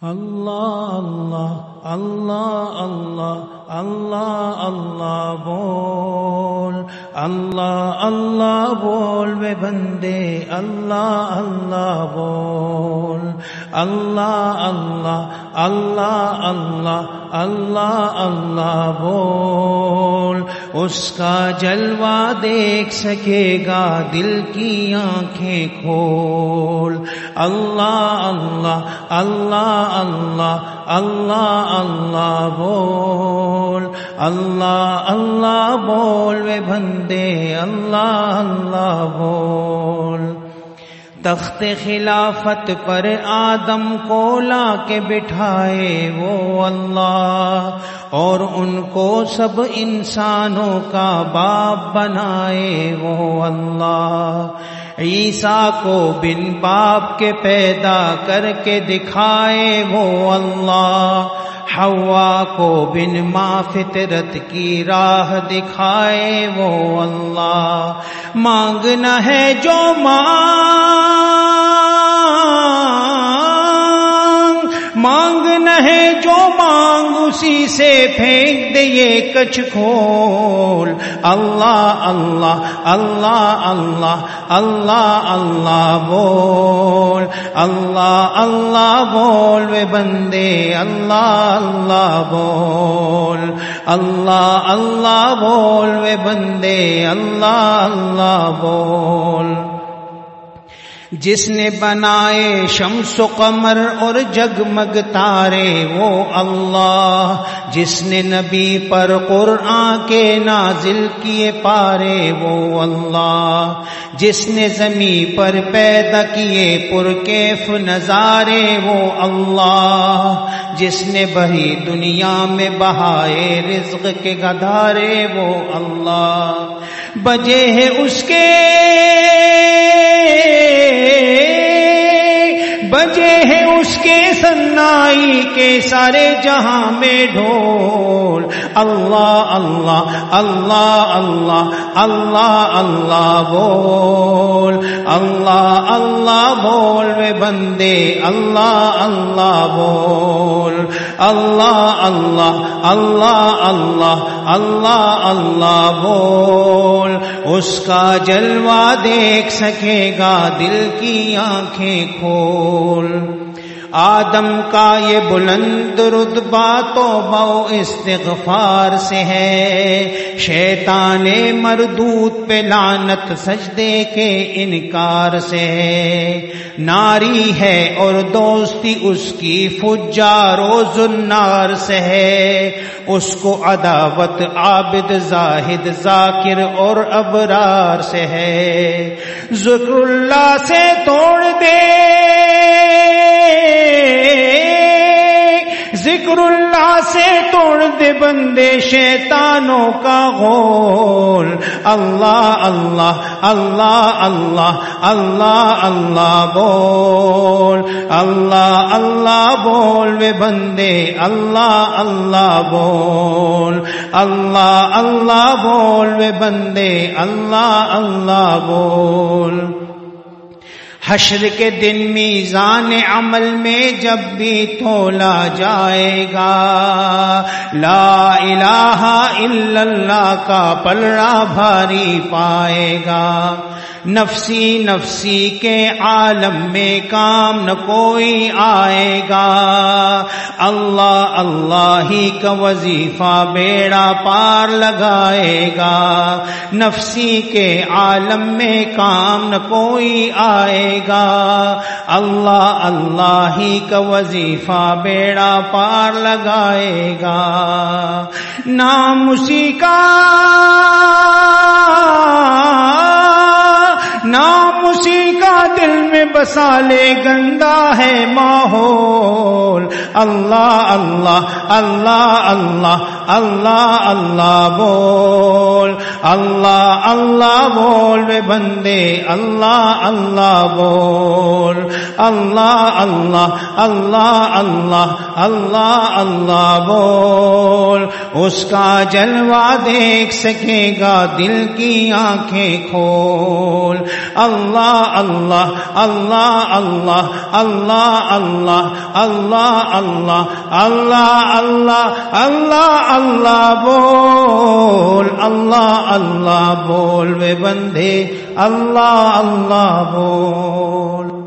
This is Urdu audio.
اللہ اللہ اللہ اللہ اللہ اللہ بول، اللہ اللہ بول وے بندے، اللہ اللہ بول، اللہ اللہ اللہ اللہ اللہ اللہ بول۔ اس کا جلوہ دیکھ سکے گا دل کی آنکھیں کھول، اللہ اللہ اللہ اللہ اللہ اللہ بول، اللہ اللہ بول وے بندے، اللہ اللہ بول۔ تخت خلافت پر آدم کو لا کے بٹھائے وہ اللہ، اور ان کو سب انسانوں کا باپ بنائے وہ اللہ۔ عیسیٰ کو بن باپ کے پیدا کر کے دکھائے وہ اللہ، حوا کو بن ماں فطرت کی راہ دکھائے وہ اللہ۔ مانگنا ہے جو مانگنا ہے جو مانگ اسی سے پھینک دے یہ کچھ کھول، اللہ اللہ اللہ اللہ اللہ اللہ بول، اللہ اللہ بول وے بندے، اللہ اللہ بول، اللہ اللہ بول وے بندے، اللہ اللہ بول۔ جس نے بنائے شمس و قمر اور جگمگ تارے وہ اللہ، جس نے نبی پر قرآن کے نازل کیے پارے وہ اللہ، جس نے زمین پر پیدا کیے پرکیف نظارے وہ اللہ، جس نے بڑی دنیا میں بہائے رزق کے گدھارے وہ اللہ۔ بجے ہے اس کے بجے ہیں اس کے سنائی کے سارے جہاں میں ڈھول، اللہ اللہ اللہ اللہ اللہ اللہ بول، اللہ اللہ بول وے بندے، اللہ اللہ بول، اللہ اللہ اللہ اللہ اللہ اللہ بول۔ اس کا جلوہ دیکھ سکے گا دل کی آنکھیں کھول۔ آدم کا یہ بلند رتبہ توبہ و استغفار سے ہے، شیطان مردود پہ لعنت سجدے کے انکار سے ہے۔ ناری ہے اور دوستی اس کی فجار و زنار سے ہے، اس کو عداوت عابد زاہد ذاکر اور ابرار سے ہے۔ ذکر اللہ سے توڑ دے، ذکر اللہ سے توڑ دے بندے شیطانوں کا غول، اللہ اللہ اللہ اللہ اللہ اللہ بول، اللہ اللہ بول وے بندے، اللہ اللہ بول، اللہ اللہ بول وے بندے، اللہ اللہ بول۔ حشر کے دن میزان عمل میں جب بھی تولا جائے گا، لا الہ الا اللہ کا پلڑا بھاری پائے گا۔ نفسی نفسی کے عالم میں کام نہ کوئی آئے گا، اللہ اللہ ہی کا وظیفہ بیڑا پار لگائے گا۔ نفسی کے عالم میں کام نہ کوئی آئے گا، اللہ اللہ ہی کا وظیفہ بیڑا پار لگائے گا۔ نام اسی کا نام اسی کا دل میں بسا لے، گندا ہے ماحول، اللہ اللہ اللہ اللہ اللہ اللہ بول، اللہ اللہ بول وے بندے، اللہ اللہ بول، اللہ اللہ اللہ اللہ اللہ اللہ بول۔ اس کا جلوہ دیکھ سکے گا دل کی آنکھیں کھول، اللہ اللہ اللہ اللہ اللہ اللہ اللہ اللہ اللہ اللہ اللہ اللہ بول اللہ اللہ بول وے بندے اللہ اللہ بول.